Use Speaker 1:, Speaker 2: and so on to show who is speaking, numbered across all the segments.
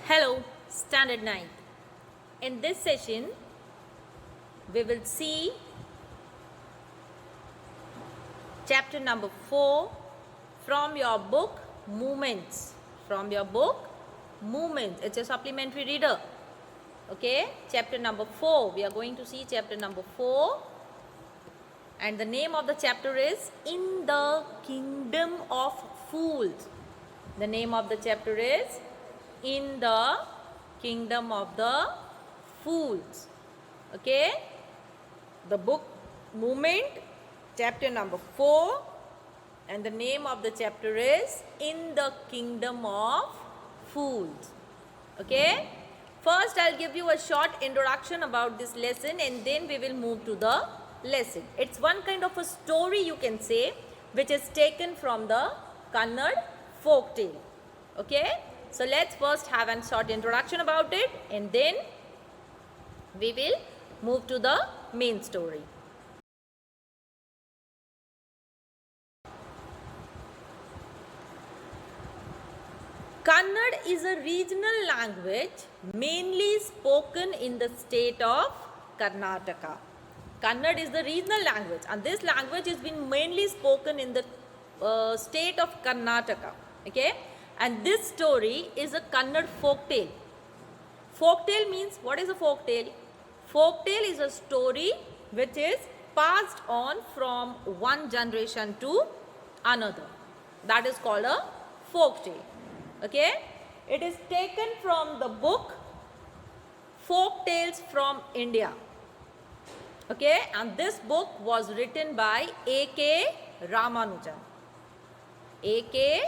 Speaker 1: Hello, Standard 9. In this session, we will see chapter number 4 from your book Movements. From your book Movements. It's a supplementary reader. Okay, chapter number 4. We are going to see chapter number 4. And the name of the chapter is In the Kingdom of Fools. The name of the chapter is In the Kingdom of the Fools. Okay, the book Movement, chapter number 4, and the name of the chapter is In the Kingdom of Fools. Okay, first I'll give you a short introduction about this lesson and then we will move to the lesson. It's one kind of a story, you can say, which is taken from the Kannada folk tale. Okay, so let's first have a short introduction about it and then we will move to the main story. Kannada is a regional language mainly spoken in the state of Karnataka. Kannada is the regional language and this language has been mainly spoken in the state of Karnataka. Okay, and this story is a Kannada folk tale. Folk tale means, what is a folk tale? Folk tale is a story which is passed on from one generation to another. That is called a folk tale. Okay, it is taken from the book Folk Tales from India. Okay, and this book was written by A.K. Ramanujan. A.K.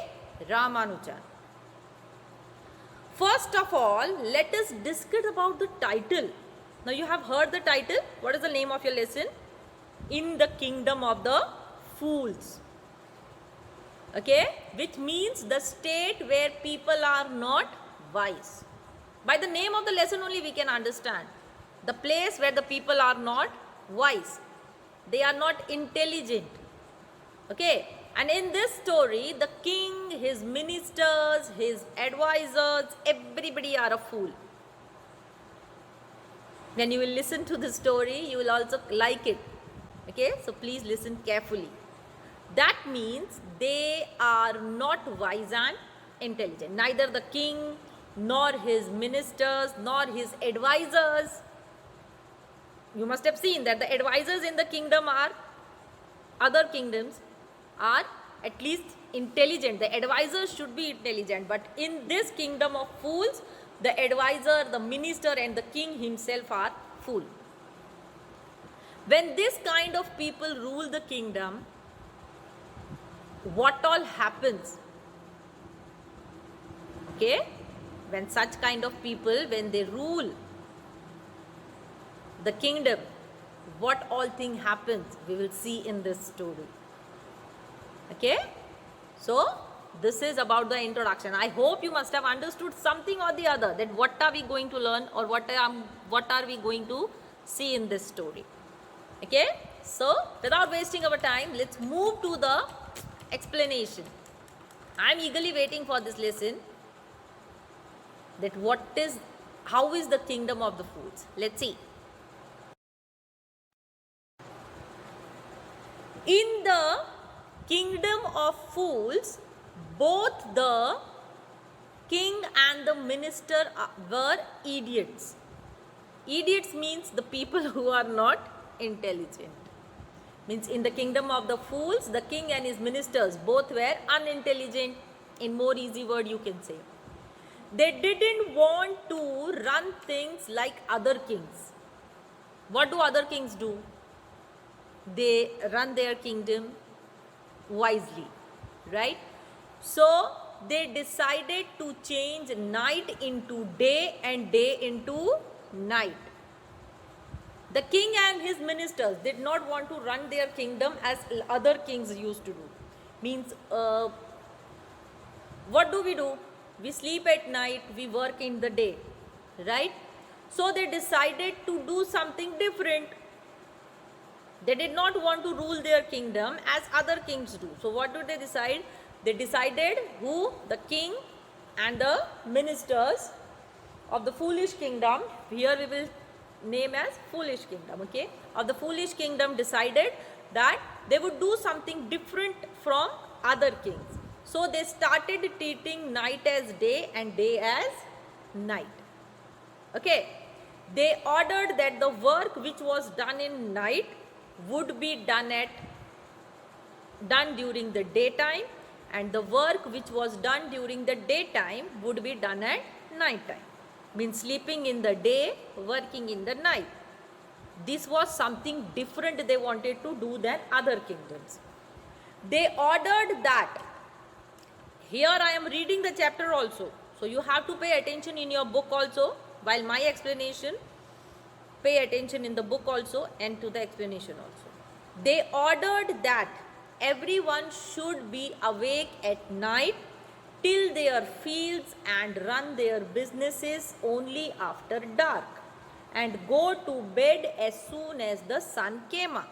Speaker 1: Ramanujan. First of all, let us discuss about the title. Now you have heard the title. What is the name of your lesson? In the Kingdom of the Fools. Okay, which means the state where people are not wise. By the name of the lesson only we can understand. The place where the people are not wise. They are not intelligent. Okay, and in this story, the king, his ministers, his advisors, everybody are a fool. When you will listen to the story, you will also like it. Okay, so please listen carefully. That means they are not wise and intelligent. Neither the king, nor his ministers, nor his advisors. You must have seen that the advisors in the kingdom are, other kingdoms are at least intelligent. The advisors should be intelligent. But in this kingdom of fools, the advisor, the minister and the king himself are fool. When this kind of people rule the kingdom, what all happens? Okay, when such kind of people, when they rule the kingdom, what all thing happens, we will see in this story. Okay, so this is about the introduction. I hope you must have understood something or the other, that what are we going to learn or what are we going to see in this story. Okay, so without wasting our time, let's move to the explanation. I am eagerly waiting for this lesson, that how is the kingdom of the fools. Let's see. In the kingdom of fools, both the king and the minister were idiots. Idiots means the people who are not intelligent. Means in the kingdom of the fools, the king and his ministers both were unintelligent. In more easy word you can say. They didn't want to run things like other kings. What do other kings do? They run their kingdom wisely, right? So they decided to change night into day and day into night. The king and his ministers did not want to run their kingdom as other kings used to do. Means, what do? We sleep at night, we work in the day, right? So they decided to do something different. They did not want to rule their kingdom as other kings do. So what do they decide? They decided the king and the ministers of the foolish kingdom, here we will name as foolish kingdom, okay, of the foolish kingdom decided that they would do something different from other kings. So they started treating night as day and day as night. Okay, they ordered that the work which was done in night would be done during the daytime, and the work which was done during the daytime would be done at night time. Means sleeping in the day, working in the night. This was something different they wanted to do than other kingdoms. They ordered that, here I am reading the chapter also, so you have to pay attention in your book also, while my explanation, pay attention in the book also and to the explanation also. They ordered that everyone should be awake at night, till their fields and run their businesses only after dark, and go to bed as soon as the sun came up.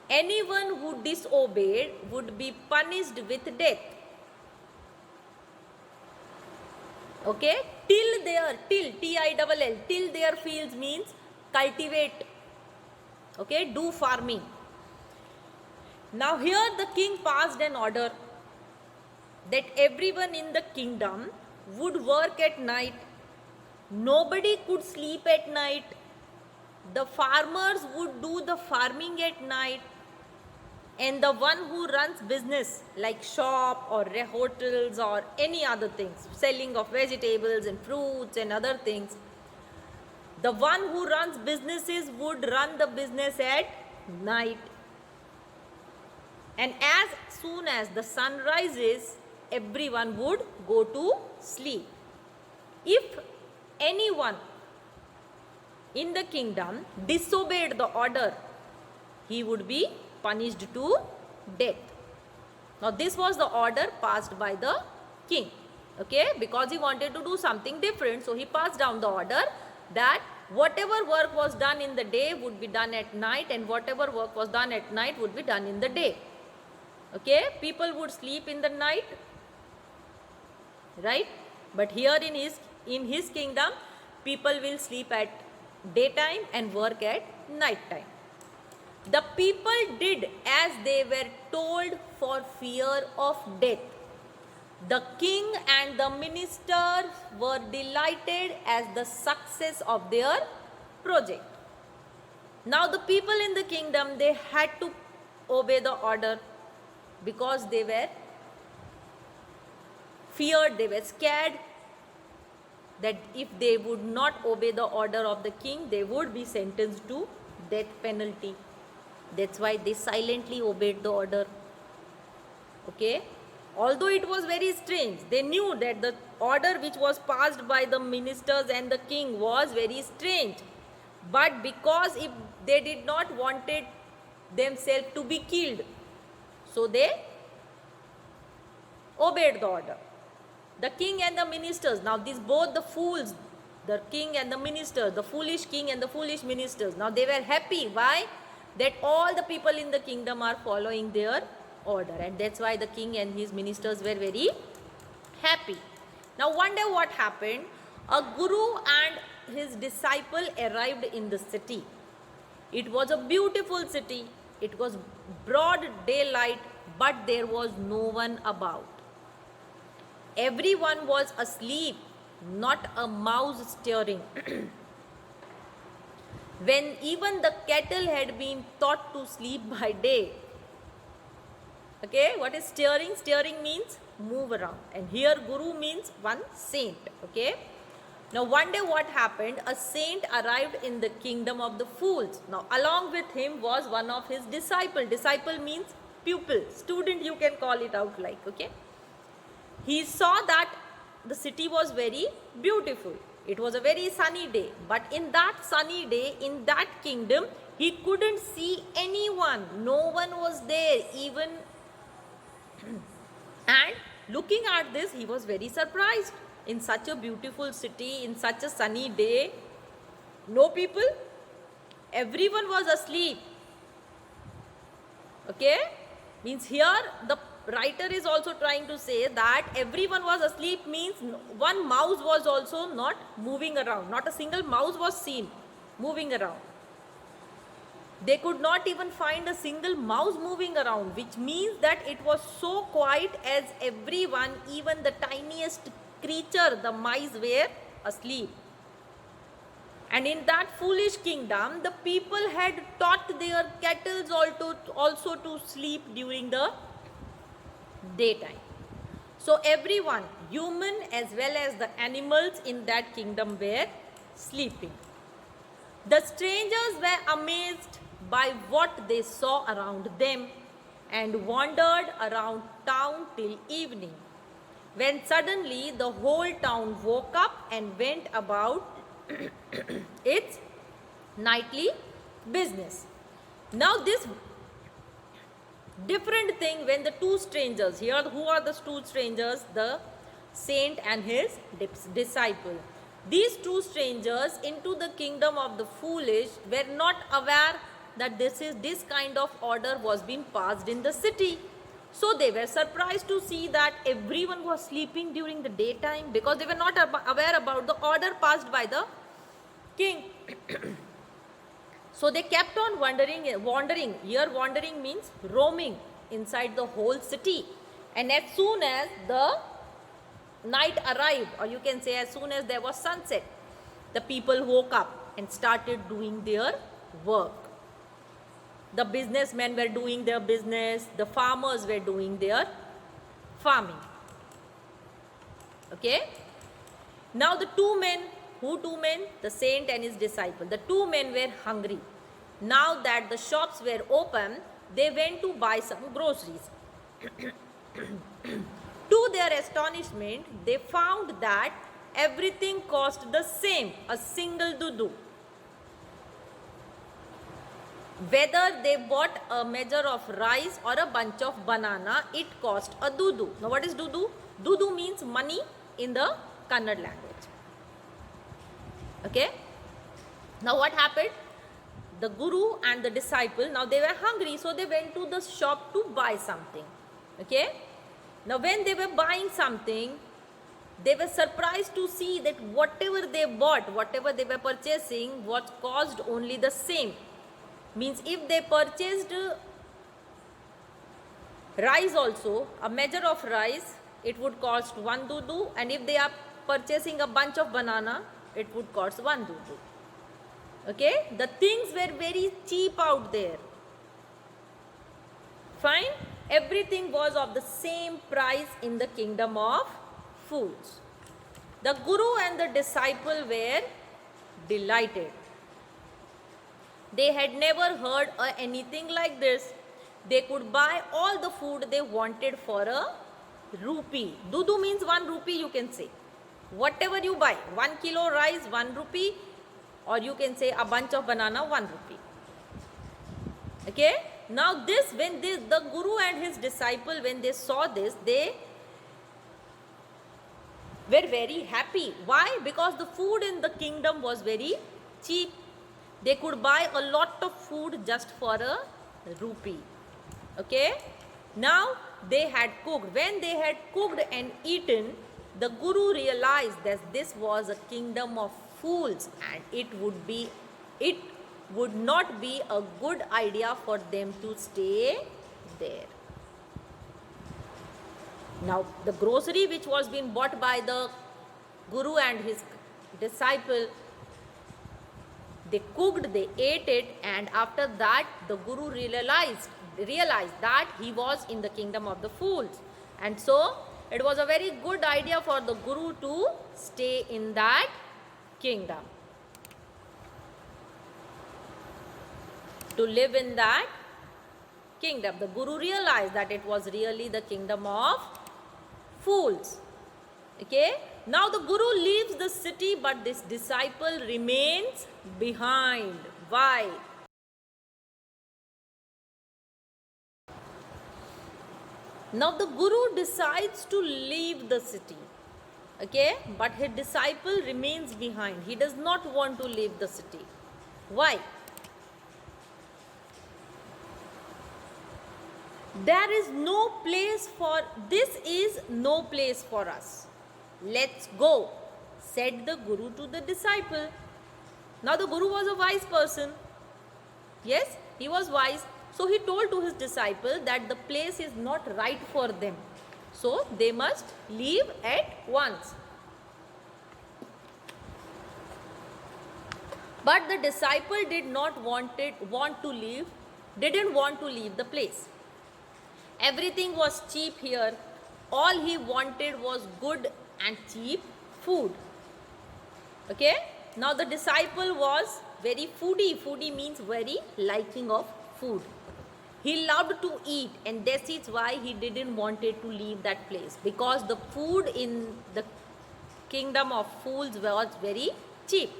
Speaker 1: Anyone who disobeyed would be punished with death. Okay, till T-I-L-L, till their fields means cultivate, okay, do farming. Now here the king passed an order that everyone in the kingdom would work at night. Nobody could sleep at night. The farmers would do the farming at night, and the one who runs business like shop or hotels or any other things, selling of vegetables and fruits and other things, the one who runs businesses would run the business at night. And as soon as the sun rises, everyone would go to sleep. If anyone in the kingdom disobeyed the order, he would be punished to death. Now this was the order passed by the king, okay, because he wanted to do something different, so he passed down the order that whatever work was done in the day would be done at night, and whatever work was done at night would be done in the day. Okay, people would sleep in the night, right? But here in his kingdom, people will sleep at daytime and work at night time. The people did as they were told for fear of death. The king and the ministers were delighted as the success of their project. Now the people in the kingdom, they had to obey the order because they were feared, they were scared that if they would not obey the order of the king, they would be sentenced to death penalty. That's why they silently obeyed the order. Okay, although it was very strange, they knew that the order which was passed by the ministers and the king was very strange, but because if they did not wanted themselves to be killed, so they obeyed the order. The king and the ministers, now these both the fools, the king and the ministers, the foolish king and the foolish ministers, now they were happy. Why? That all the people in the kingdom are following their order, and that's why the king and his ministers were very happy. Now one day what happened? A guru and his disciple arrived in the city. It was a beautiful city. It was broad daylight, but there was no one about. Everyone was asleep, not a mouse stirring. When even the cattle had been taught to sleep by day. Okay, what is stirring? Stirring means move around, and here guru means one saint. Okay, now one day what happened? A saint arrived in the kingdom of the fools. Now along with him was one of his disciple. Disciple means pupil, student, you can call it out like. Okay, he saw that the city was very beautiful. It was a very sunny day, but in that sunny day, in that kingdom, he couldn't see anyone. No one was there even. And looking at this, he was very surprised. In such a beautiful city, in such a sunny day, no people, everyone was asleep. Okay, means here the writer is also trying to say that everyone was asleep means one mouse was also not moving around. Not a single mouse was seen moving around. They could not even find a single mouse moving around, which means that it was so quiet as everyone, even the tiniest creature, the mice, were asleep. And in that foolish kingdom, the people had taught their cattle also to sleep during the daytime. So everyone, human as well as the animals in that kingdom, were sleeping. The strangers were amazed by what they saw around them and wandered around town till evening, when suddenly the whole town woke up and went about its nightly business. Now this different thing when the two strangers, here who are the two strangers? The saint and his disciple. These two strangers into the kingdom of the foolish were not aware that this kind of order was being passed in the city. So they were surprised to see that everyone was sleeping during the daytime, because they were not aware about the order passed by the king. So they kept on wandering. Here wandering means roaming inside the whole city. And as soon as the night arrived, or you can say as soon as there was sunset, the people woke up and started doing their work. The businessmen were doing their business, the farmers were doing their farming. Okay? Now the two men, who two men? The saint and his disciple. The two men were hungry. Now that the shops were open, they went to buy some groceries. To their astonishment, they found that everything cost the same, a single dudu. Whether they bought a measure of rice or a bunch of banana, it cost a dudu. Now what is dudu? Dudu means money in the Kannada language. Okay? Now what happened? The guru and the disciple, now they were hungry, so they went to the shop to buy something. Okay? Now when they were buying something, they were surprised to see that whatever they bought, whatever they were purchasing, was cost only the same. Means if they purchased rice also, a measure of rice, it would cost 1 dudu, and if they are purchasing a bunch of banana, it would cost 1 dudu. Okay? The things were very cheap out there. Fine? Everything was of the same price in the kingdom of fools. The guru and the disciple were delighted. They had never heard anything like this. They could buy all the food they wanted for a rupee. Dudu means 1 rupee, you can say. Whatever you buy, 1 kilo rice, 1 rupee, or you can say a bunch of banana, 1 rupee. Okay? Now when the guru and his disciple, when they saw this, they were very happy. Why? Because the food in the kingdom was very cheap. They could buy a lot of food just for a rupee. Okay? Now they had cooked. When they had cooked and eaten, the guru realized that this was a kingdom of fools, and it would not be a good idea for them to stay there. Now the grocery which was being bought by the guru and his disciple, they cooked, they ate it, and after that the guru realized that he was in the kingdom of the fools, and so it was a very good idea for the guru to stay in that kingdom, to live in that kingdom. The guru realized that it was really the kingdom of fools. Okay? Now the guru leaves the city, but this disciple remains behind. Why? Now the guru decides to leave the city. Okay? But his disciple remains behind. He does not want to leave the city. Why? There is no place for, this is no place for us. Let's go, said the Guru to the disciple. Now the Guru was a wise person. Yes, he was wise. So he told to his disciple that the place is not right for them. So they must leave at once. But the disciple didn't want to leave the place. Everything was cheap here. All he wanted was good and cheap food. Okay. Now the disciple was very foodie. Foodie means very liking of food. He loved to eat, and this is why he didn't wanted to leave that place, because the food in the kingdom of fools was very cheap.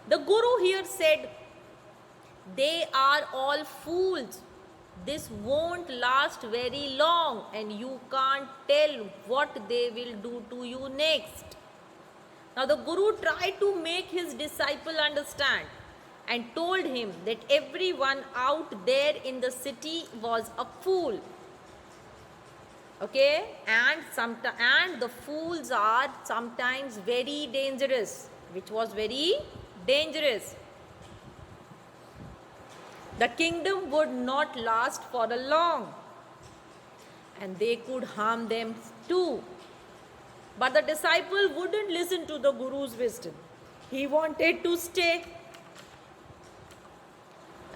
Speaker 1: The Guru here said, they are all fools. This won't last very long, and you can't tell what they will do to you next. Now the Guru tried to make his disciple understand and told him that everyone out there in the city was a fool. Okay, and the fools are sometimes very dangerous, which was very dangerous. The kingdom would not last for a long, and they could harm them too. But the disciple wouldn't listen to the Guru's wisdom. He wanted to stay.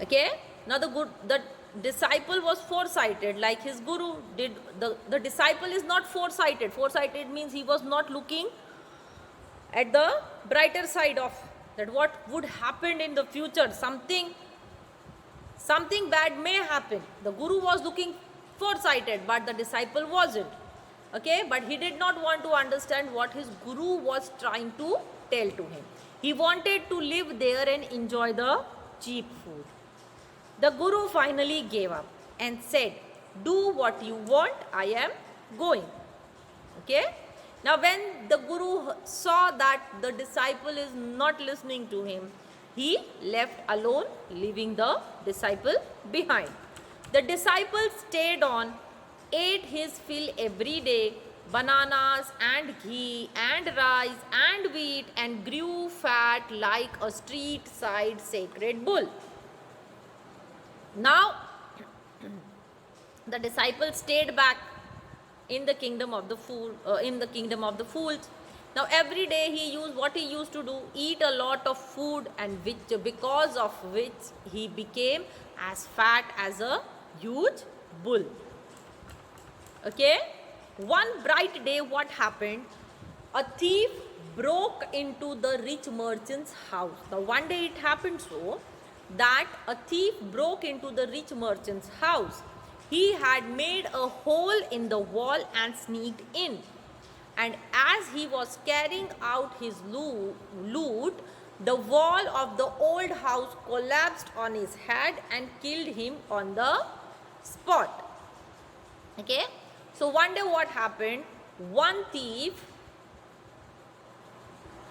Speaker 1: Okay, now the disciple was foresighted like his Guru did. The disciple is not foresighted. Foresighted means he was not looking at the brighter side of that, what would happen in the future. Something bad may happen. The Guru was looking foresighted, but the disciple wasn't. Okay, but he did not want to understand what his Guru was trying to tell to him. He wanted to live there and enjoy the cheap food. The Guru finally gave up and said, do what you want, I am going. Okay. Now when the Guru saw that the disciple is not listening to him, he left alone, leaving the disciple behind. The disciple stayed on, ate his fill every day, bananas and ghee and rice and wheat, and grew fat like a street side sacred bull. Now the disciple stayed back in the kingdom of the fools. Now every day he used to do, eat a lot of food, and because of which he became as fat as a huge bull. Okay, one bright day what happened? A thief broke into the rich merchant's house. Now one day it happened so that a thief broke into the rich merchant's house. He had made a hole in the wall and sneaked in. And as he was carrying out his loot, the wall of the old house collapsed on his head and killed him on the spot. Okay. So one day what happened? One thief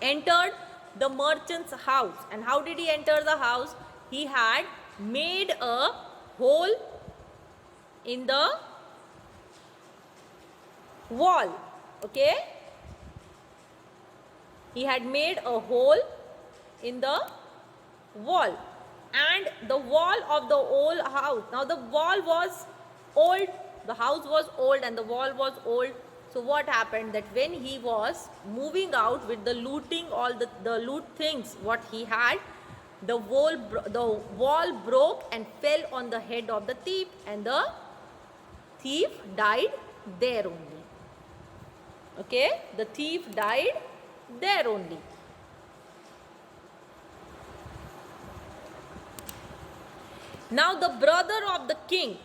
Speaker 1: entered the merchant's house. And how did he enter the house? He had made a hole in the wall. Okay. He had made a hole in the wall, and the wall of the old house. Now the wall was old, the house was old, and the wall was old. So what happened? That when he was moving out with the looting, all the loot things what he had, the wall broke and fell on the head of the thief, and the thief died there only. Okay, the thief died there only. Now the brother of the king,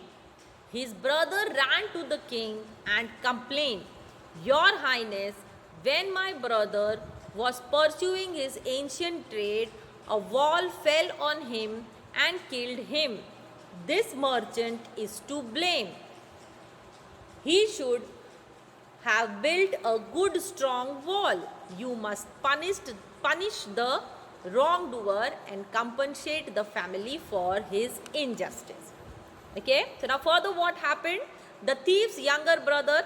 Speaker 1: his brother ran to the king and complained, Your Highness, when my brother was pursuing his ancient trade, a wall fell on him and killed him. This merchant is to blame. He should have built a good strong wall. You must punish the wrongdoer and compensate the family for his injustice. Okay, so now further what happened? The thief's younger brother,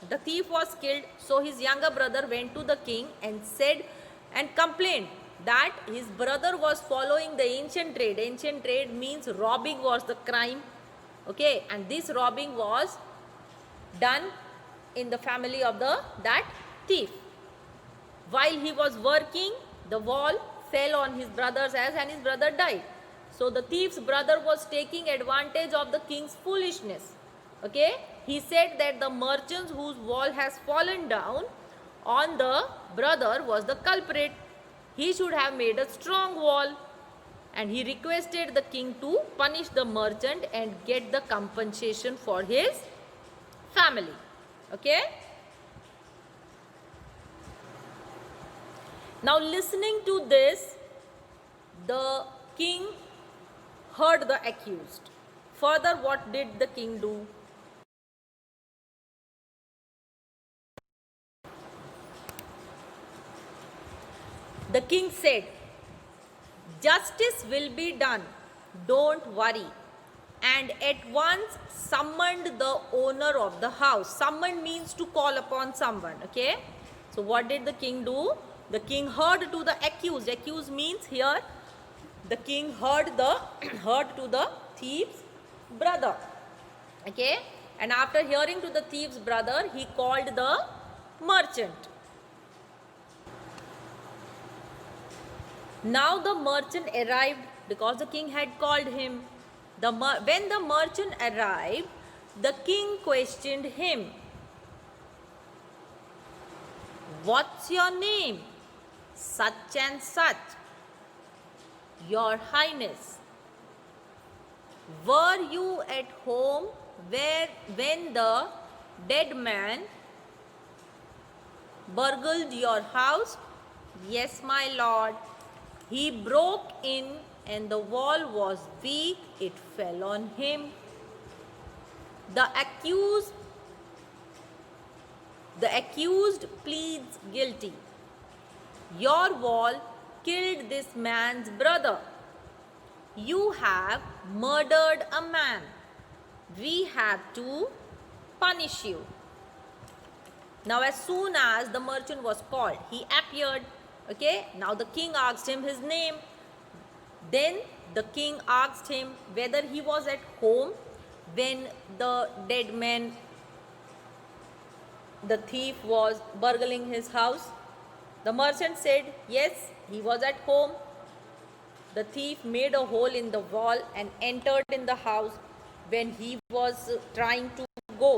Speaker 1: the thief was killed, so his younger brother went to the king and said and complained that his brother was following the ancient trade. Ancient trade means robbing was the crime. Okay, and this robbing was done in the family of that thief. While he was working, the wall fell on his brother's head and his brother died. So the thief's brother was taking advantage of the king's foolishness. Okay, he said that the merchant whose wall has fallen down on the brother was the culprit. He should have made a strong wall, and he requested the king to punish the merchant and get the compensation for his family. Okay, now listening to this, the king heard the accused. Further, what did the king do? The king said, "Justice will be done, don't worry," and at once summoned the owner of the house. Summon means to call upon someone. Okay, so what did the king do? The king heard to the accused. Accused means here the king heard to the thief's brother. Okay, and after hearing to the thief's brother, he called the merchant. Now the merchant arrived because the king had called him. When the merchant arrived, the king questioned him. "What's your name?" "Such and such." "Your Highness, were you at home when the dead man burgled your house?" "Yes, my lord. He broke in and the wall was weak, it fell on him." The accused pleads guilty. "Your wall killed this man's brother. You have murdered a man. We have to punish you." Now as soon as the merchant was called, he appeared. Okay, now the king asked him his name. Then the king asked him whether he was at home when the dead man, the thief, was burgling his house. The merchant said, "Yes, he was at home." The thief made a hole in the wall and entered in the house when he was trying to go.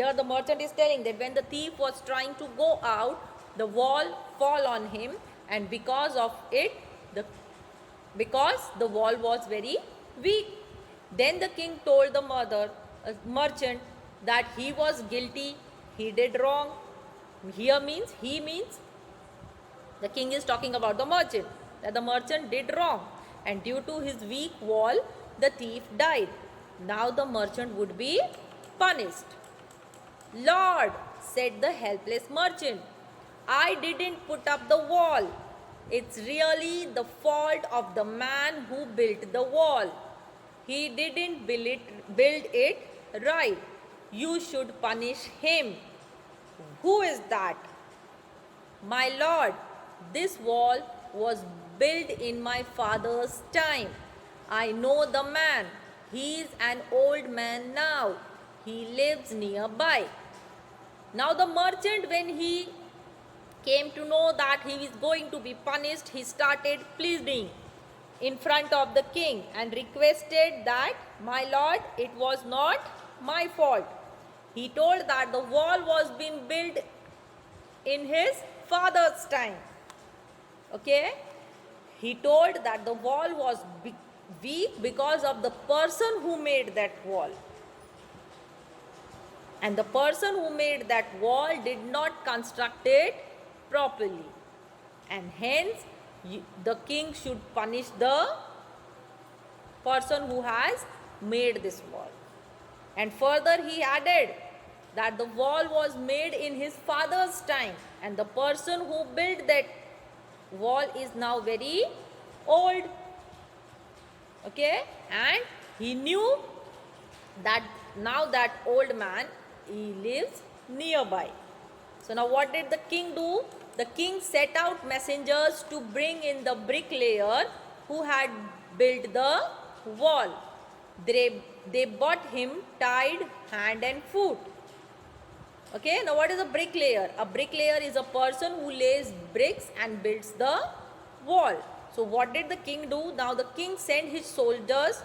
Speaker 1: Here the merchant is telling that when the thief was trying to go out, the wall fell on him, and because the wall was very weak. Then the king told the merchant that he was guilty, he did wrong. Here means the king is talking about the merchant, that the merchant did wrong, and due to his weak wall, the thief died. Now the merchant would be punished. "Lord," said the helpless merchant, "I didn't put up the wall. It's really the fault of the man who built the wall. He didn't build it right. You should punish him." "Who is that?" "My lord, this wall was built in my father's time. I know the man. He is an old man now. He lives nearby." Now the merchant, when he came to know that he is going to be punished, he started pleading in front of the king and requested that, "My lord, it was not my fault." He told that the wall was being built in his father's time. Okay, he told that the wall was weak because of the person who made that wall, and the person who made that wall did not construct it properly, and hence the king should punish the person who has made this wall. And further he added that the wall was made in his father's time, and the person who built that wall is now very old. Okay, and he knew that now that old man, he lives nearby. So now what did the king do? The king set out messengers to bring in the bricklayer who had built the wall. They brought him tied hand and foot. Okay, now what is a bricklayer? A bricklayer is a person who lays bricks and builds the wall. So what did the king do? Now the king sent his soldiers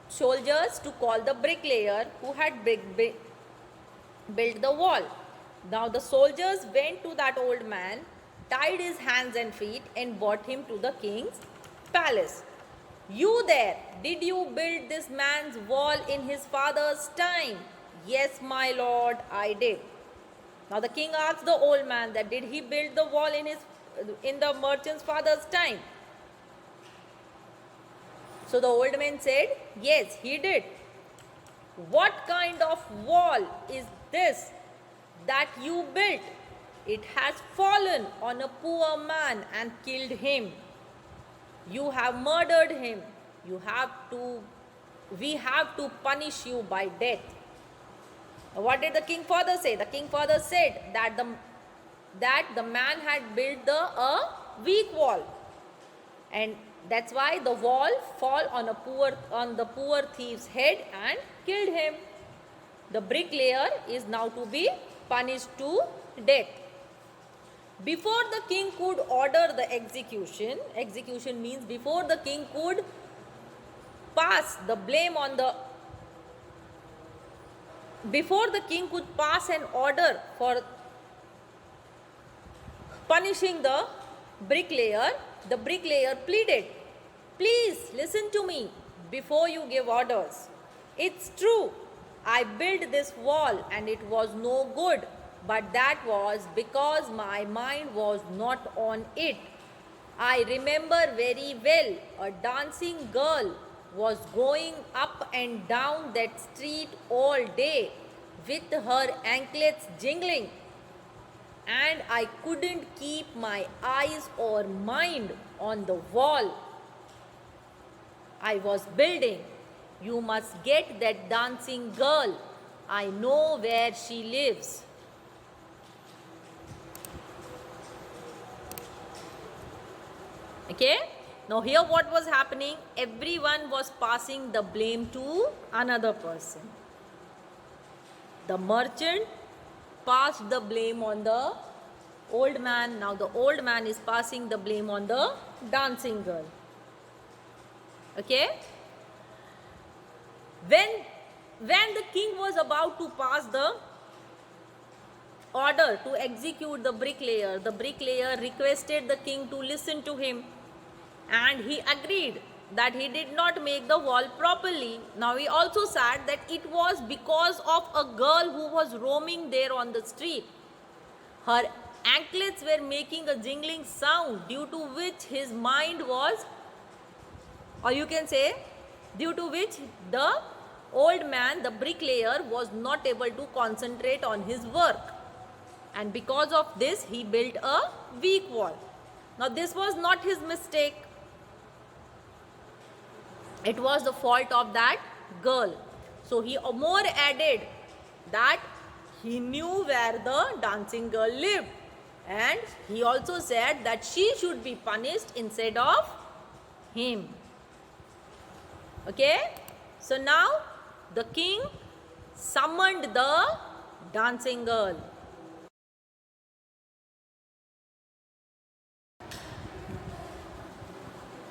Speaker 1: to call the bricklayer who had built the wall. Now the soldiers went to that old man, tied his hands and feet, and brought him to the king's palace. You there, did you build this man's wall in his father's time? Yes, my lord, I did. Now the king asked the old man that did he build the wall in the merchant's father's time? So the old man said, yes, he did. What kind of wall is this that you built? It has fallen on a poor man and killed him. You have murdered him. We have to punish you by death. What did the king father say? The king father said that the man had built a weak wall, and that's why the wall fall on the poor thief's head and killed him. The bricklayer is now to be punished to death. Before the king could order the execution means before the king could pass the blame on the before the king could pass an order for punishing the bricklayer pleaded, please listen to me before you give orders. It's true, I built this wall and it was no good, but that was because my mind was not on it. I remember very well a dancing girl was going up and down that street all day with her anklets jingling, and I couldn't keep my eyes or mind on the wall I was building. You must get that dancing girl. I know where she lives. Okay? Now here what was happening? Everyone was passing the blame to another person. The merchant passed the blame on the old man. Now the old man is passing the blame on the dancing girl. Okay? When the king was about to pass the order to execute the bricklayer requested the king to listen to him, and he agreed that he did not make the wall properly. Now he also said that it was because of a girl who was roaming there on the street. Her anklets were making a jingling sound, due to which his mind was, or you can say, due to which the old man, the bricklayer, was not able to concentrate on his work. And because of this, he built a weak wall. Now this was not his mistake. It was the fault of that girl. So he more added that he knew where the dancing girl lived. And he also said that she should be punished instead of him. Okay? So now the king summoned the dancing girl.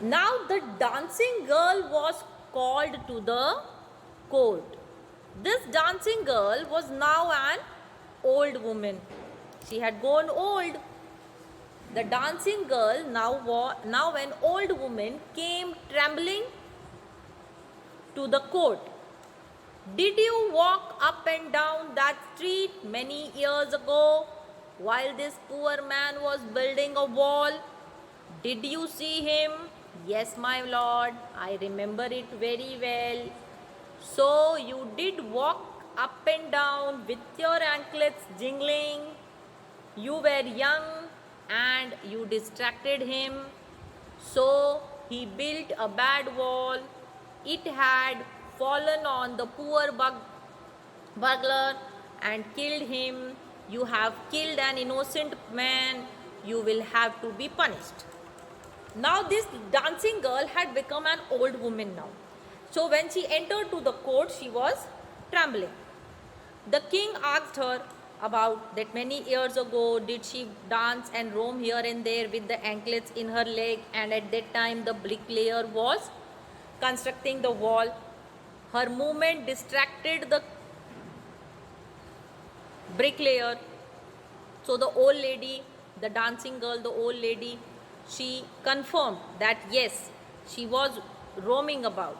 Speaker 1: Now the dancing girl was called to the court. This dancing girl was now an old woman. She had grown old. The dancing girl now an old woman came trembling to the court. Did you walk up and down that street many years ago while this poor man was building a wall? Did you see him? Yes, my lord, I remember it very well. So you did walk up and down with your anklets jingling. You were young and you distracted him. So he built a bad wall. It had fallen on the poor burglar and killed him. You have killed an innocent man. You will have to be punished. Now this dancing girl had become an old woman now. So when she entered to the court, she was trembling. The king asked her about that many years ago did she dance and roam here and there with the anklets in her leg, and at that time the bricklayer was constructing the wall. Her movement distracted the bricklayer. So the old lady, the dancing girl, the old lady, she confirmed that yes, she was roaming about.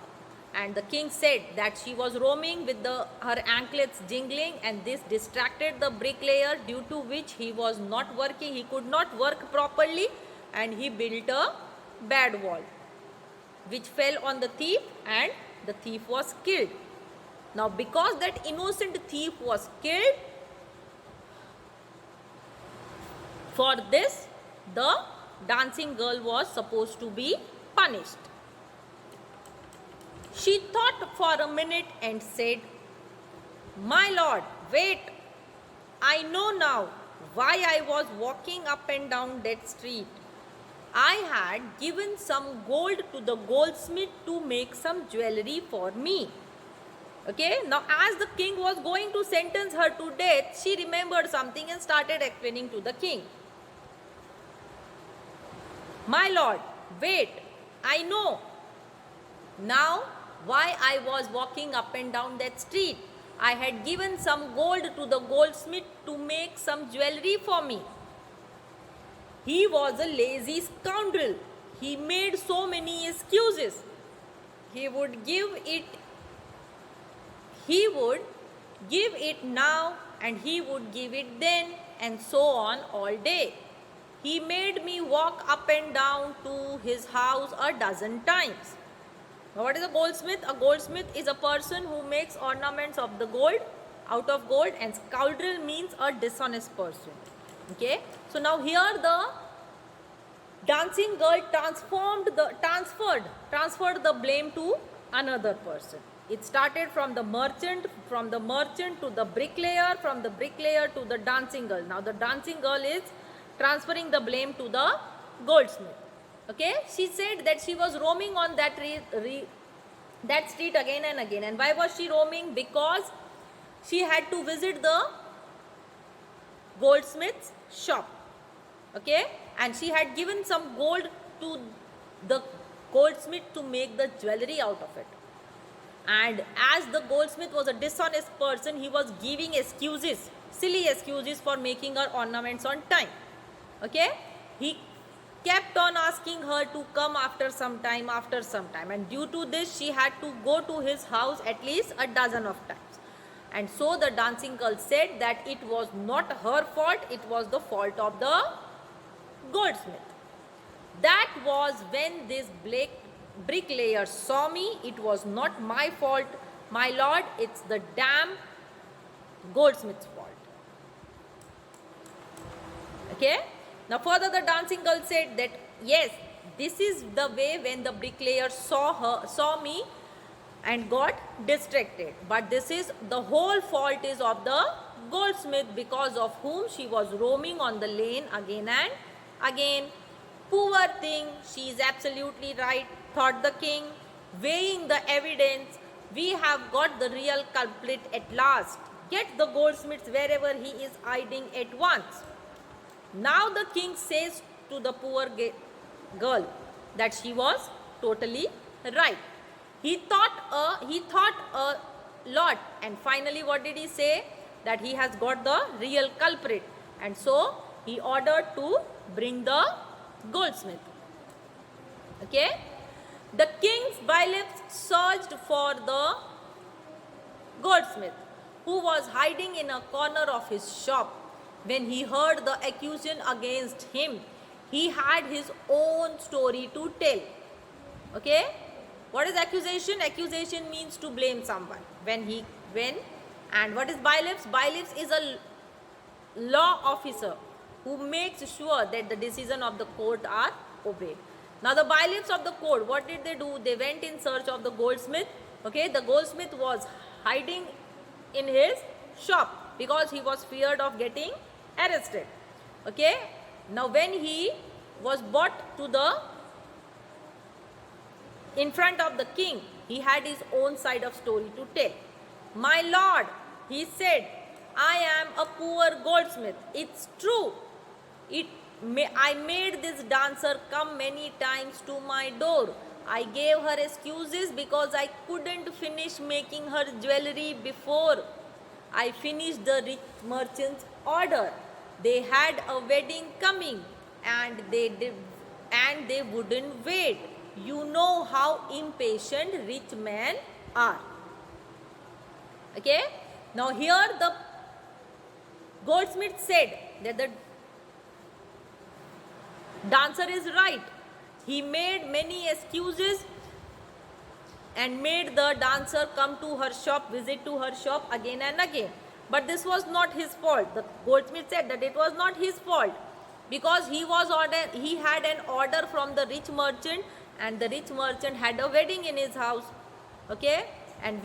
Speaker 1: And the king said that she was roaming with her anklets jingling, and this distracted the bricklayer, due to which he was not working, he could not work properly, and he built a bad wall which fell on the thief, and the thief was killed. Now because that innocent thief was killed, for this the dancing girl was supposed to be punished. She thought for a minute and said, "My lord, wait, I know now why I was walking up and down that street. I had given some gold to the goldsmith to make some jewelry for me." Okay, now as the king was going to sentence her to death, she remembered something and started explaining to the king. "My lord, wait, I know now why I was walking up and down that street. I had given some gold to the goldsmith to make some jewelry for me. He was a lazy scoundrel. He made so many excuses. He would give it now, and he would give it then, and so on all day. He made me walk up and down to his house a dozen times." Now what is a goldsmith? A goldsmith is a person who makes ornaments of the gold, out of gold, and scoundrel means a dishonest person. Okay, so now here the dancing girl transferred the blame to another person. It started from the merchant to the bricklayer, from the bricklayer to the dancing girl. Now the dancing girl is transferring the blame to the goldsmith. Okay, she said that she was roaming on that street again and again. And why was she roaming? Because she had to visit the goldsmith's shop. Okay, and she had given some gold to the goldsmith to make the jewelry out of it. And as the goldsmith was a dishonest person, he was giving excuses, silly excuses, for making her ornaments on time. Okay, he kept on asking her to come after some time, and due to this she had to go to his house at least a dozen of times. And so the dancing girl said that it was not her fault, it was the fault of the goldsmith. "That was when this bricklayer saw me. It was not my fault, my lord. It's the damn goldsmith's fault." Okay, now further the dancing girl said that yes, this is the way when the bricklayer saw me and got distracted, but this is the whole fault is of the goldsmith, because of whom she was roaming on the lane again and again. "Poor thing, she is absolutely right," thought the king, weighing the evidence. "We have got the real culprit at last. Get the goldsmith wherever he is hiding at once." Now the king says to the poor girl that she was totally right. He thought a lot, and finally what did he say? That he has got the real culprit, and so he ordered to bring the goldsmith. Okay, the king's bailiffs searched for the goldsmith, who was hiding in a corner of his shop. When he heard the accusation against him, he had his own story to tell. Okay, what is accusation? Accusation means to blame someone. And what is bailiffs? Bailiffs is a law officer who makes sure that the decision of the court are obeyed. Now the bailiffs of the court, what did they do? They went in search of the goldsmith, Okay, the goldsmith was hiding in his shop because he was feared of getting arrested. Okay, now when he was brought to the in front of the king, he had his own side of story to tell. My lord, he said, I am a poor goldsmith. It's true. I made this dancer come many times to my door. I gave her excuses because I couldn't finish making her jewelry before I finished the rich merchant's order. They had a wedding coming and they wouldn't wait. You know how impatient rich men are. Okay? Now here the goldsmith said that the dancer is right. He made many excuses and made the dancer come to her shop, visit to her shop again and again. But this was not his fault. The goldsmith said that it was not his fault because he had an order from the rich merchant, and the rich merchant had a wedding in his house. Okay, and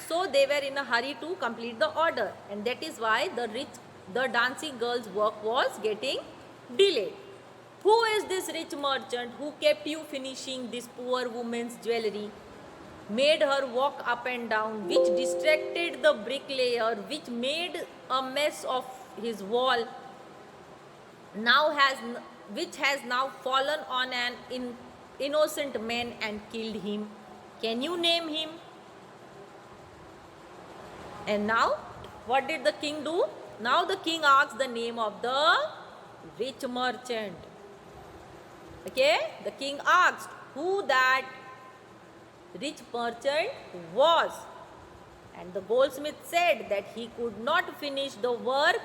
Speaker 1: so they were in a hurry to complete the order, and that is why the dancing girl's work was getting delayed. Who is this rich merchant who kept you finishing this poor woman's jewelry, made her walk up and down, which distracted the bricklayer, which made a mess of his wall, which has now fallen on an innocent man and killed him? Can you name him? And now, what did the king do? Now the king asked the name of the rich merchant. Okay, the king asked who that rich merchant was, and the goldsmith said that he could not finish the work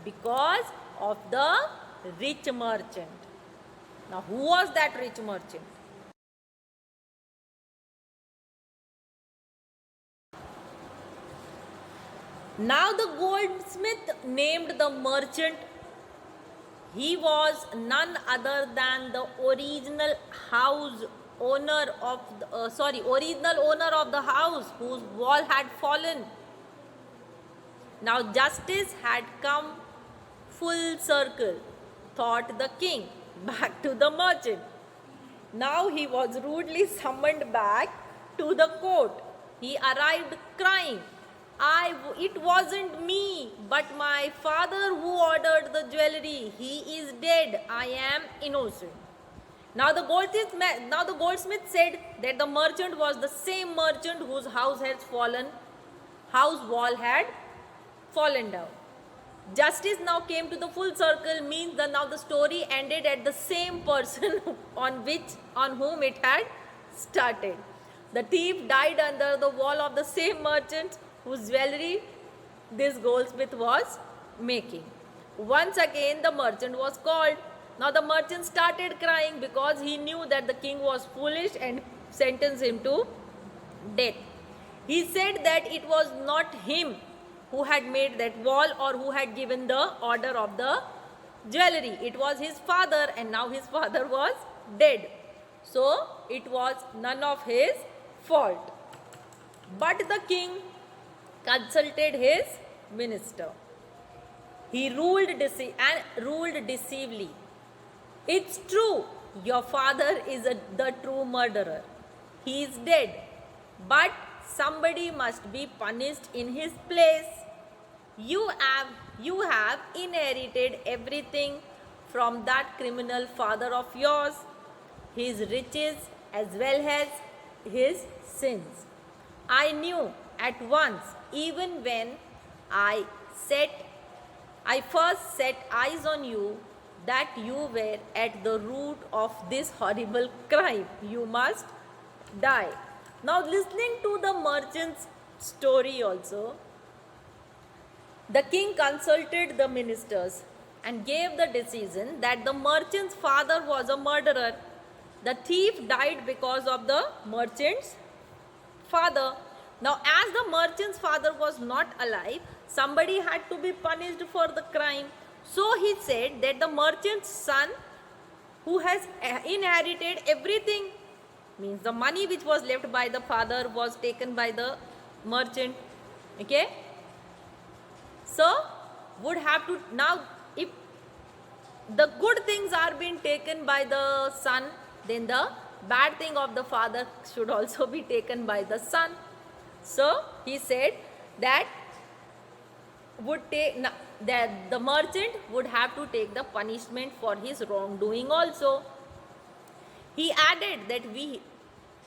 Speaker 1: because of the rich merchant. Now, who was that rich merchant? Now the goldsmith named the merchant. He was none other than the original owner of the house whose wall had fallen. Now justice had come full circle, thought the king, back to the merchant. Now he was rudely summoned back to the court. He arrived crying, it wasn't me, but my father who ordered the jewelry. He is dead. I am innocent. Now the goldsmith said that the merchant was the same merchant whose house wall had fallen down. Justice now came to the full circle, means that now the story ended at the same person on whom it had started. The thief died under the wall of the same merchant whose jewelry this goldsmith was making. Once again the merchant was called. Now the merchant started crying because he knew that the king was foolish and sentenced him to death. He said that it was not him who had made that wall or who had given the order of the jewelry. It was his father, and now his father was dead. So it was none of his fault. But the king consulted his minister. He ruled deceivably. It's true, your father is the true murderer. He is dead, but somebody must be punished in his place. You have inherited everything from that criminal father of yours, his riches as well as his sins. I knew at once, even when I first set eyes on you, that you were at the root of this horrible crime. You must die. Now, listening to the merchant's story also, the king consulted the ministers and gave the decision that the merchant's father was a murderer. The thief died because of the merchant's father. Now, as the merchant's father was not alive, somebody had to be punished for the crime. So he said that the merchant's son, who has inherited everything means the money which was left by the father was taken by the merchant. Okay, so would have to, now if the good things are being taken by the son, then the bad thing of the father should also be taken by the son. So he said that that the merchant would have to take the punishment for his wrongdoing also. He added that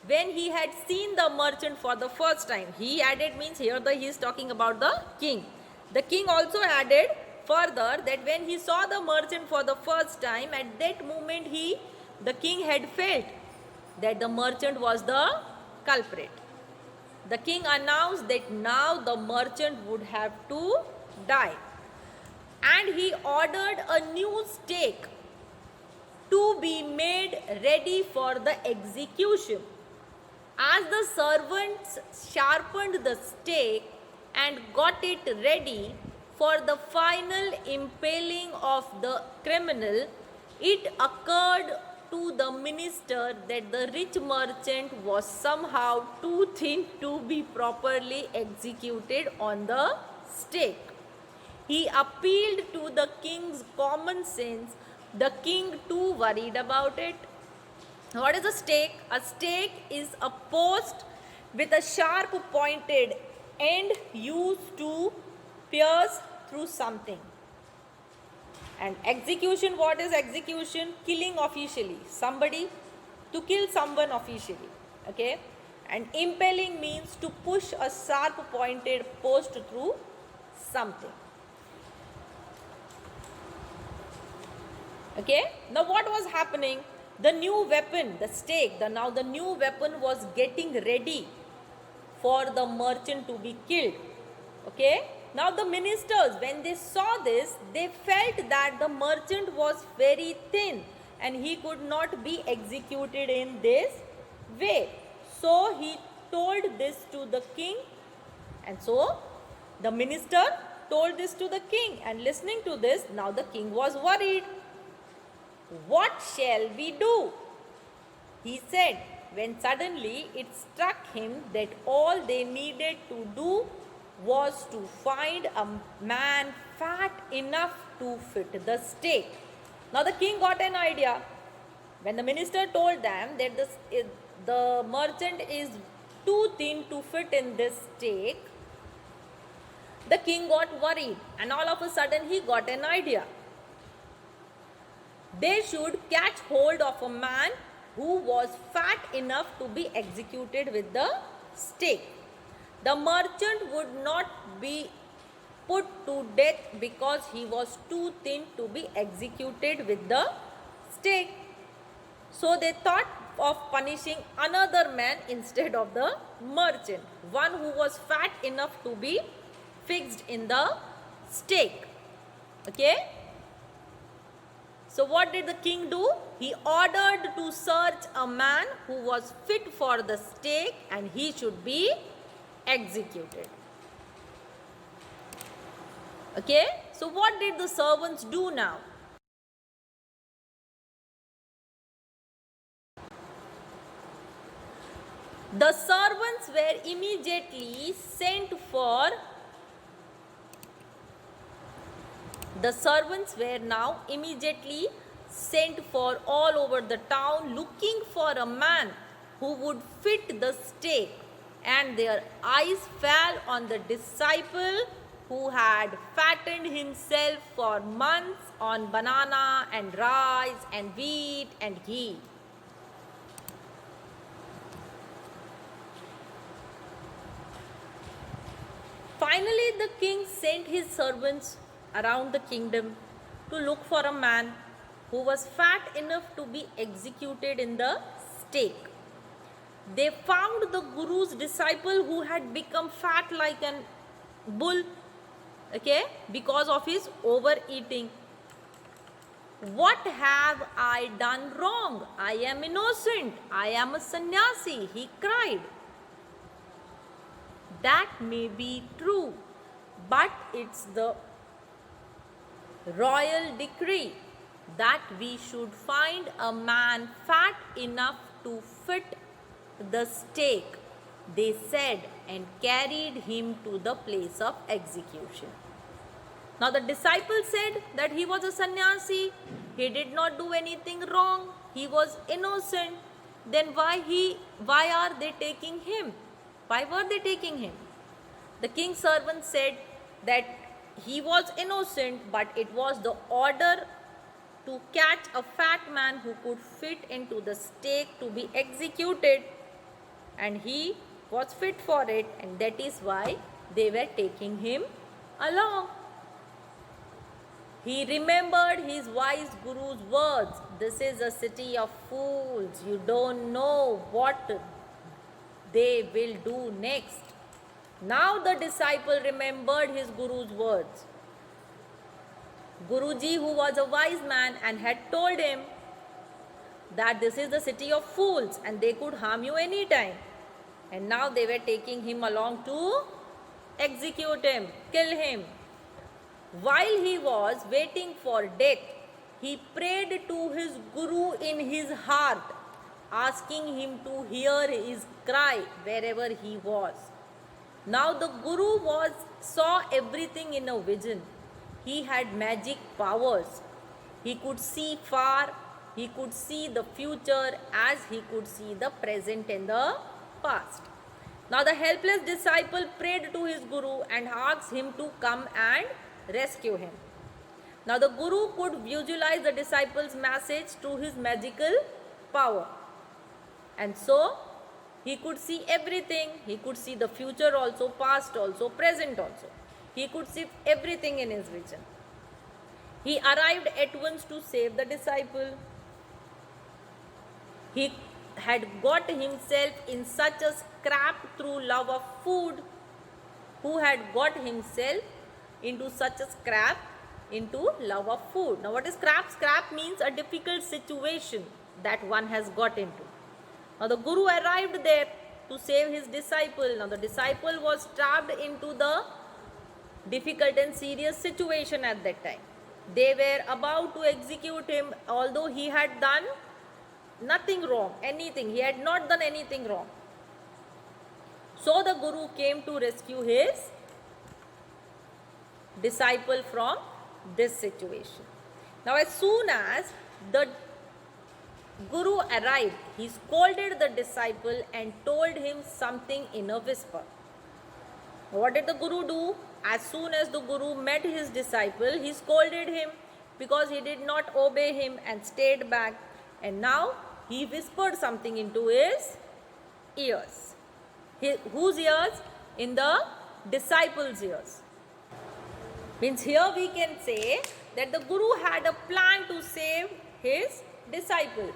Speaker 1: when he had seen the merchant for the first time, he added means here he is talking about the king. The king also added further that when he saw the merchant for the first time, at that moment the king had felt that the merchant was the culprit. The king announced that now the merchant would have to die, and he ordered a new stake to be made ready for the execution. As the servants sharpened the stake and got it ready for the final impaling of the criminal, it occurred to the minister that the rich merchant was somehow too thin to be properly executed on the stake. He appealed to the king's common sense. The king too worried about it. What is a stake? A stake is a post with a sharp pointed end used to pierce through something. And execution, what is execution? Killing officially. Somebody, to kill someone officially. Okay. And impaling means to push a sharp pointed post through something. Okay. Now what was happening? The new weapon, the stake, now the new weapon was getting ready for the merchant to be killed. Okay. Now the ministers, when they saw this, they felt that the merchant was very thin and he could not be executed in this way. So he told this to the king, and so the minister told this to the king, and listening to this, now the king was worried. What shall we do? He said, when suddenly it struck him that all they needed to do was to find a man fat enough to fit the stake. Now the king got an idea. When the minister told them that the merchant is too thin to fit in this stake, the king got worried, and all of a sudden he got an idea. They should catch hold of a man who was fat enough to be executed with the stake. The merchant would not be put to death because he was too thin to be executed with the stake. So they thought of punishing another man instead of the merchant, one who was fat enough to be fixed in the stake. Okay. So what did the king do? He ordered to search a man who was fit for the stake, and he should be executed. Okay. So what did the servants do now? The servants were immediately sent for. The servants were now immediately sent for all over the town, looking for a man who would fit the stake, and their eyes fell on the disciple who had fattened himself for months on banana and rice and wheat and ghee. Finally, the king sent his servants around the kingdom to look for a man who was fat enough to be executed in the stake. They found the Guru's disciple who had become fat like an bull, okay, because of his overeating. What have I done wrong? I am innocent. I am a sannyasi, he cried. That may be true, but it's the royal decree that we should find a man fat enough to fit the stake, they said, and carried him to the place of execution. Now the disciples said that he was a sannyasi, he did not do anything wrong, he was innocent. Then why are they taking him? Why were they taking him? The king's servant said that he was innocent, but it was the order to catch a fat man who could fit into the stake to be executed, and he was fit for it, and that is why they were taking him along. He remembered his wise guru's words. This is a city of fools. You don't know what they will do next. Now the disciple remembered his guru's words. Guruji, who was a wise man and had told him that this is the city of fools and they could harm you anytime. And now they were taking him along to execute him, kill him. While he was waiting for death, he prayed to his guru in his heart, asking him to hear his cry wherever he was. Now the guru saw everything in a vision. He had magic powers. He could see far. He could see the future as he could see the present and the past. Now the helpless disciple prayed to his guru and asked him to come and rescue him. Now the guru could visualize the disciple's message through his magical power. And so he could see everything. He could see the future also, past also, present also. He could see everything in his vision. He arrived at once to save the disciple. He had got himself in such a scrap through love of food. Who had got himself into such a scrap into love of food. Now what is scrap? Scrap means a difficult situation that one has got into. Now the guru arrived there to save his disciple. Now the disciple was trapped into the difficult and serious situation at that time. They were about to execute him, although he had done nothing wrong, anything. He had not done anything wrong. So the guru came to rescue his disciple from this situation. Now as soon as the guru arrived, he scolded the disciple and told him something in a whisper. What did the guru do? As soon as the guru met his disciple, he scolded him because he did not obey him and stayed back. And now he whispered something into his ears. Whose ears? In the disciple's ears. Means here we can say that the guru had a plan to save his disciple.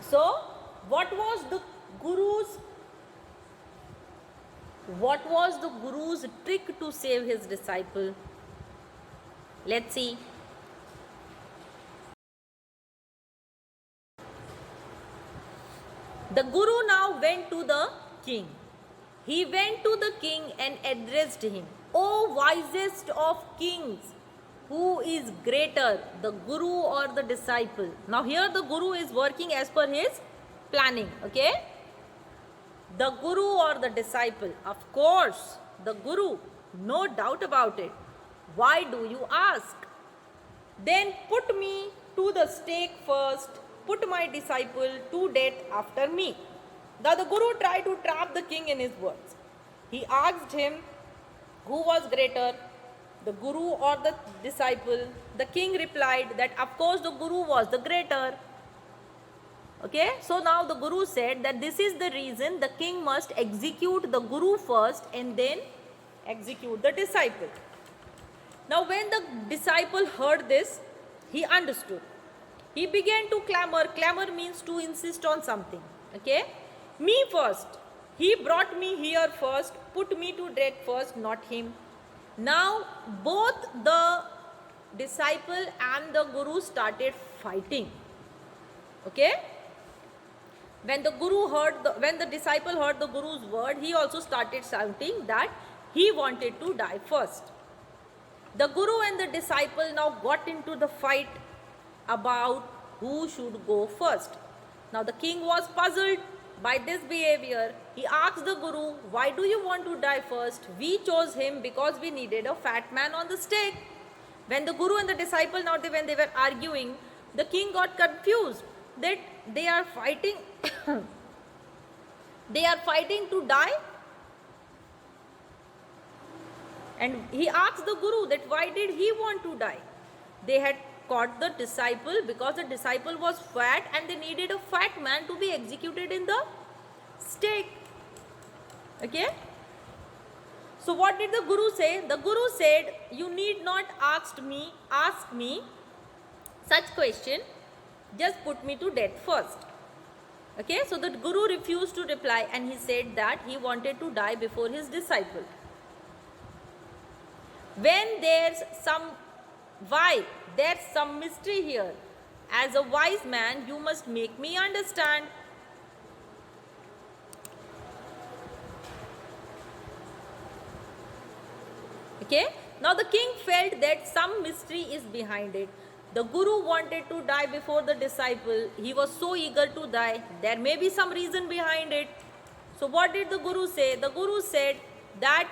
Speaker 1: So what was the guru's trick to save his disciple? Let's see. The guru now went to the king. He went to the king and addressed him. O wisest of kings, who is greater, the guru or the disciple? Now here the guru is working as per his planning, okay? The guru or the disciple? Of course, the guru, no doubt about it. Why do you ask? Then put me to the stake first, put my disciple to death after me. Now the guru tried to trap the king in his words. He asked him who was greater, the guru or the disciple. The king replied that of course the guru was the greater. Okay, so now the guru said that this is the reason the king must execute the guru first and then execute the disciple. Now when the disciple heard this, he understood. He began to clamor. Clamor means to insist on something. Okay, me first. He brought me here first, put me to death first, not him. Now both the disciple and the guru started fighting. Okay, when the disciple heard the guru's word, he also started shouting that he wanted to die first. The guru and the disciple now got into the fight about who should go first. Now the king was puzzled by this behavior. He asked the Guru, "Why do you want to die first? We chose him because we needed a fat man on the stake." When the Guru and the disciple, when they were arguing, the king got confused that they are fighting they are fighting to die. And he asked the Guru that why did he want to die. They had caught the disciple because the disciple was fat and they needed a fat man to be executed in the stake. Okay. So what did the Guru say? The Guru said, "You need not ask me such question. Just put me to death first." Okay. So the Guru refused to reply and he said that he wanted to die before his disciple. When there's some mystery here. As a wise man, you must make me understand. Okay. Now the king felt that some mystery is behind it. The Guru wanted to die before the disciple. He was so eager to die. There may be some reason behind it. So what did the Guru say? The Guru said that,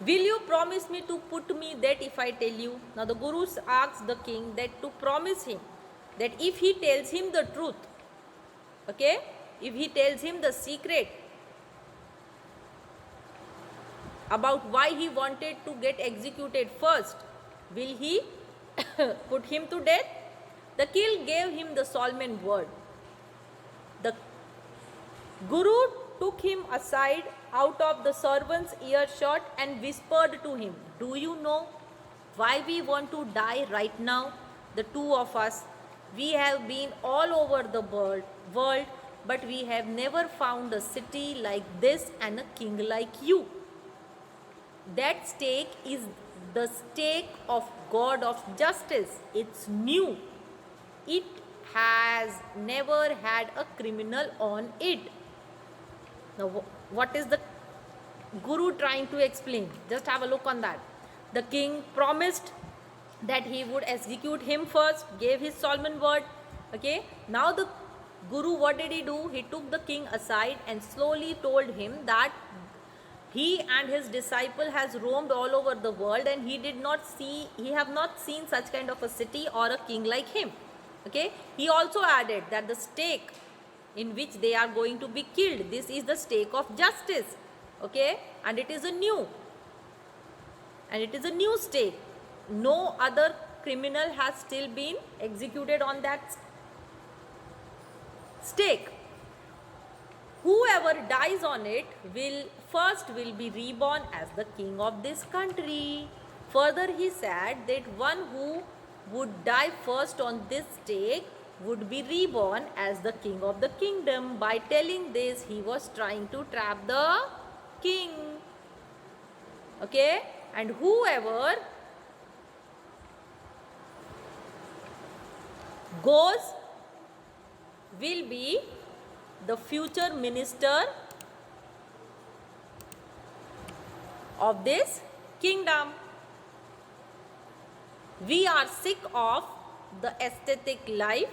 Speaker 1: Will you promise me to put me that if I tell you? Now the Guru asked the king that to promise him that if he tells him the truth, okay, if he tells him the secret about why he wanted to get executed first, will he put him to death? The king gave him the solemn word. The Guru took him aside out of the servant's earshot and whispered to him, "Do you know why we want to die right now? The two of us. We have been all over the world, but we have never found a city like this and a king like you. That stake is the stake of God of justice. It's new. It has never had a criminal on it." Now, what is the Guru trying to explain? Just have a look on that. The king promised that he would execute him first, gave his solemn word. Okay. Now the Guru, what did he do? He took the king aside and slowly told him that he and his disciple has roamed all over the world and he have not seen such kind of a city or a king like him. Okay. He also added that the stake in which they are going to be killed, this is the stake of justice. Okay. And it is a new stake. No other criminal has still been executed on that stake. Whoever dies on it will be reborn as the king of this country. Further, he said that one who would die first on this stake would be reborn as the king of the kingdom. By telling this, he was trying to trap the king. Okay? And whoever goes will be the future minister of this kingdom. We are sick of the aesthetic life.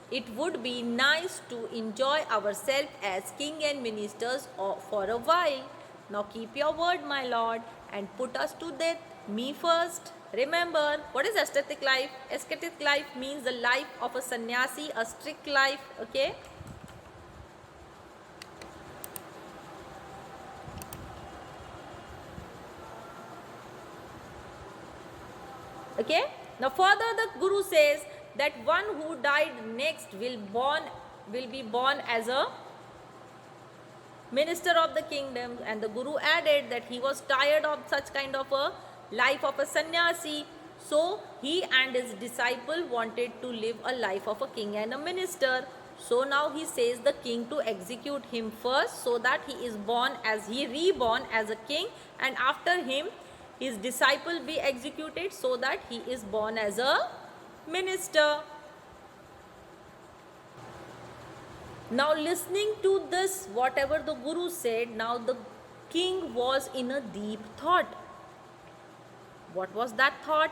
Speaker 1: It would be nice to enjoy ourselves as king and ministers for a while. Now keep your word, my lord, and put us to death. Me first. Remember, what is aesthetic life? Aesthetic life means the life of a sannyasi, a strict life. Okay. Okay. Now further the Guru says that one who died next will be born as a minister of the kingdom. And the Guru added that he was tired of such kind of a life of a sannyasi. So he and his disciple wanted to live a life of a king and a minister. So now he says the king to execute him first, so that he reborn as a king, and after him his disciple be executed, so that he is born as a minister. Now listening to this, whatever the Guru said, now the king was in a deep thought. What was that thought?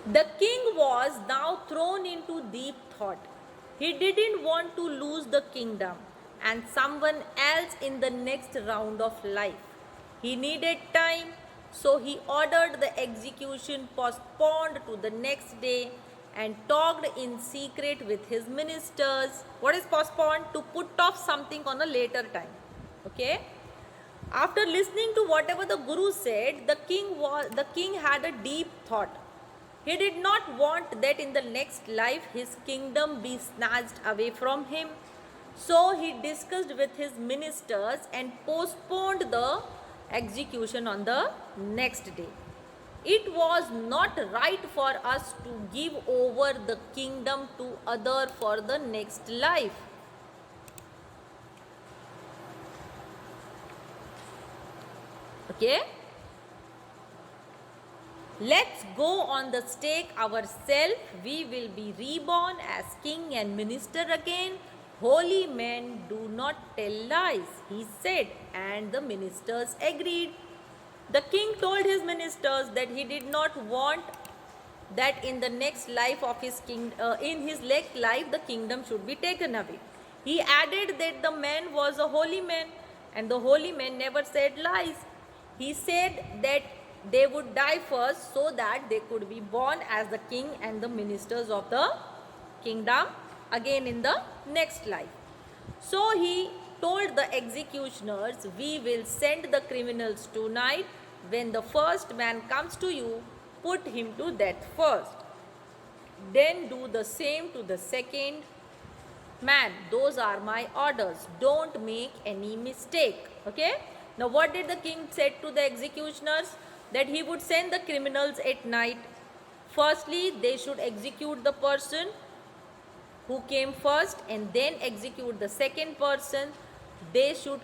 Speaker 1: The king was now thrown into deep thought. He didn't want to lose the kingdom and someone else in the next round of life. He needed time, so he ordered the execution postponed to the next day and talked in secret with his ministers. What is postponed? To put off something on a later time. Okay? After listening to whatever the Guru said, the king had a deep thought. He did not want that in the next life his kingdom be snatched away from him. So he discussed with his ministers and postponed the execution on the next day. It was not right for us to give over the kingdom to other for the next life. Okay? Let's go on the stake ourselves. We will be reborn as king and minister again. Holy men do not tell lies, he said, and the ministers agreed. The king told his ministers that he did not want that in the next life of his in his next life the kingdom should be taken away. He added that the man was a holy man, and the holy man never said lies. He said that they would die first so that they could be born as the king and the ministers of the kingdom again in the next life. So he told the executioners, we will send the criminals tonight. When the first man comes to you, put him to death first. Then do the same to the second man. Those are my orders. Don't make any mistake. Okay? Now what did the king say to the executioners? That he would send the criminals at night. Firstly, they should execute the person who came first and then execute the second person. They should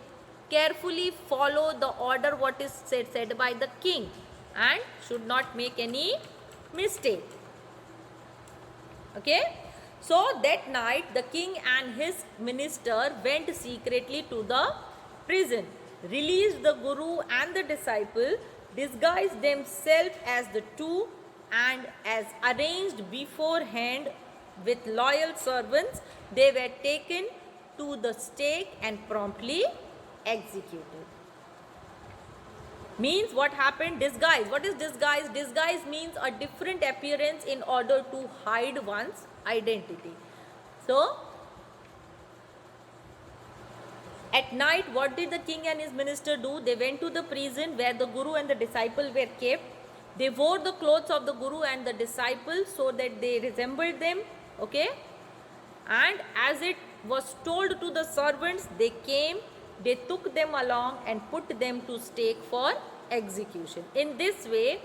Speaker 1: carefully follow the order what is said by the king and should not make any mistake. Okay? So that night the king and his minister went secretly to the prison, released the Guru and the disciple, disguised themselves as the two, and as arranged beforehand with loyal servants, they were taken to the stake and promptly executed. Means what happened? Disguise. What is disguise? Disguise means a different appearance in order to hide one's identity. So, at night, what did the king and his minister do? They went to the prison where the Guru and the disciple were kept. They wore the clothes of the Guru and the disciple so that they resembled them. Okay? And as it was told to the servants, they came, they took them along and put them to stake for execution. In this way,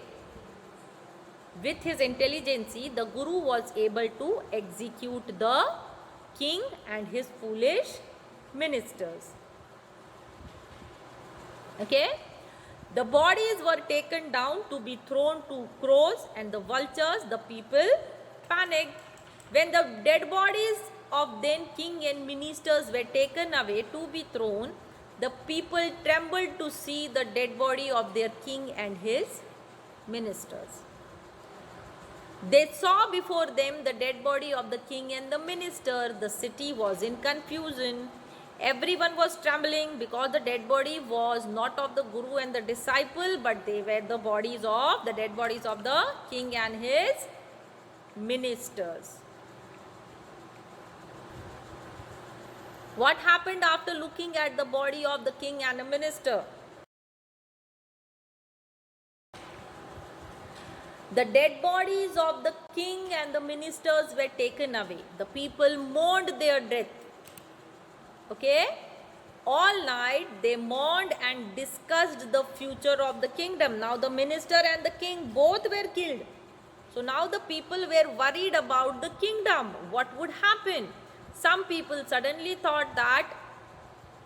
Speaker 1: with his intelligence, the Guru was able to execute the king and his foolish ministers. Okay? The bodies were taken down to be thrown to crows and the vultures. The people panicked. When the dead bodies of then king and ministers were taken away to be thrown, the people trembled to see the dead body of their king and his ministers. They saw before them the dead body of the king and the minister. The city was in confusion. Everyone was trembling because the dead body was not of the Guru and the disciple, but they were the dead bodies of the king and his ministers. What happened after looking at the body of the king and a minister? The dead bodies of the king and the ministers were taken away. The people mourned their death. Okay? All night they mourned and discussed the future of the kingdom. Now the minister and the king both were killed. So now the people were worried about the kingdom. What would happen? Some people suddenly thought that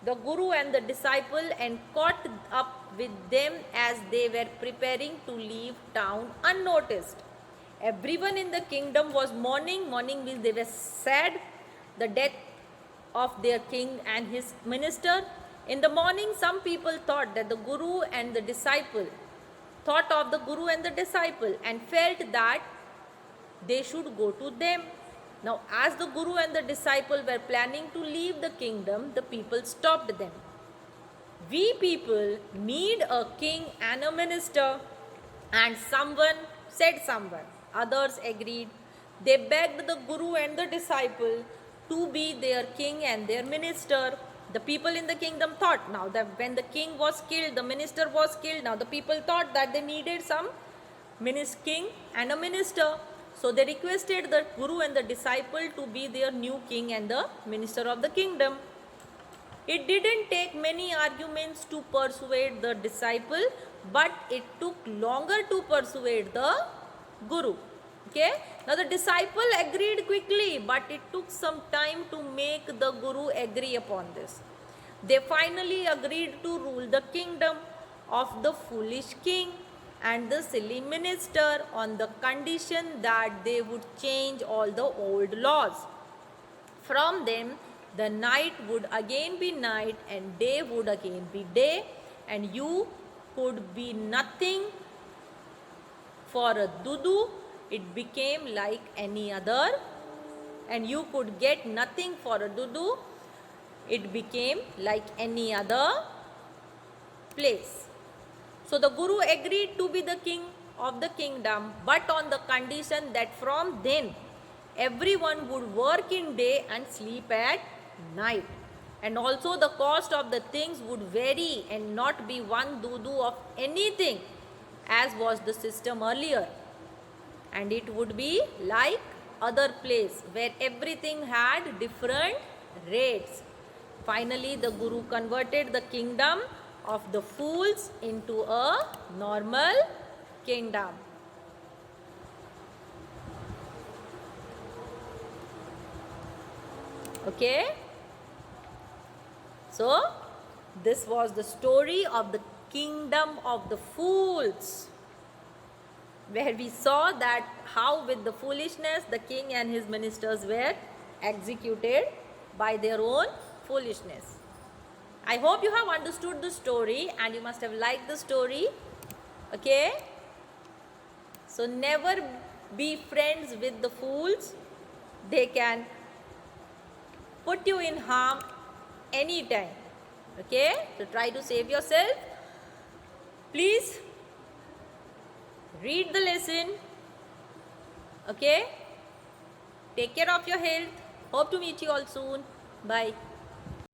Speaker 1: the Guru and the disciple and caught up with them as they were preparing to leave town unnoticed. Everyone in the kingdom was mourning. Mourning means they were sad. The death of their king and his minister. In the morning, some people thought that the Guru and the disciple, thought of the Guru and the disciple and felt that they should go to them. Now, as the Guru and the disciple were planning to leave the kingdom, the people stopped them. We people need a king and a minister. And someone said someone. Others agreed. They begged the Guru and the disciple to be their king and their minister. The people in the kingdom thought now that when the king was killed, the minister was killed. Now the people thought that they needed some king and a minister. So they requested the Guru and the disciple to be their new king and the minister of the kingdom. It didn't take many arguments to persuade the disciple, but it took longer to persuade the Guru. Okay. Now the disciple agreed quickly, but it took some time to make the Guru agree upon this. They finally agreed to rule the kingdom of the foolish king and the silly minister on the condition that they would change all the old laws. From them, the night would again be night and day would again be day, and you could be nothing for a dudu. It became like any other, and you could get nothing for a dudu. It became like any other place. So the Guru agreed to be the king of the kingdom, but on the condition that from then everyone would work in day and sleep at night. And also the cost of the things would vary and not be one dudu of anything as was the system earlier. And it would be like other place where everything had different rates. Finally, the Guru converted the kingdom of the fools into a normal kingdom. Okay. So, this was the story of the kingdom of the fools, where we saw that how with the foolishness the king and his ministers were executed by their own foolishness. I hope you have understood the story and you must have liked the story. Okay. So never be friends with the fools. They can put you in harm anytime. Okay. So try to save yourself. Please read the lesson. Okay. Take care of your health. Hope to meet you all soon. Bye.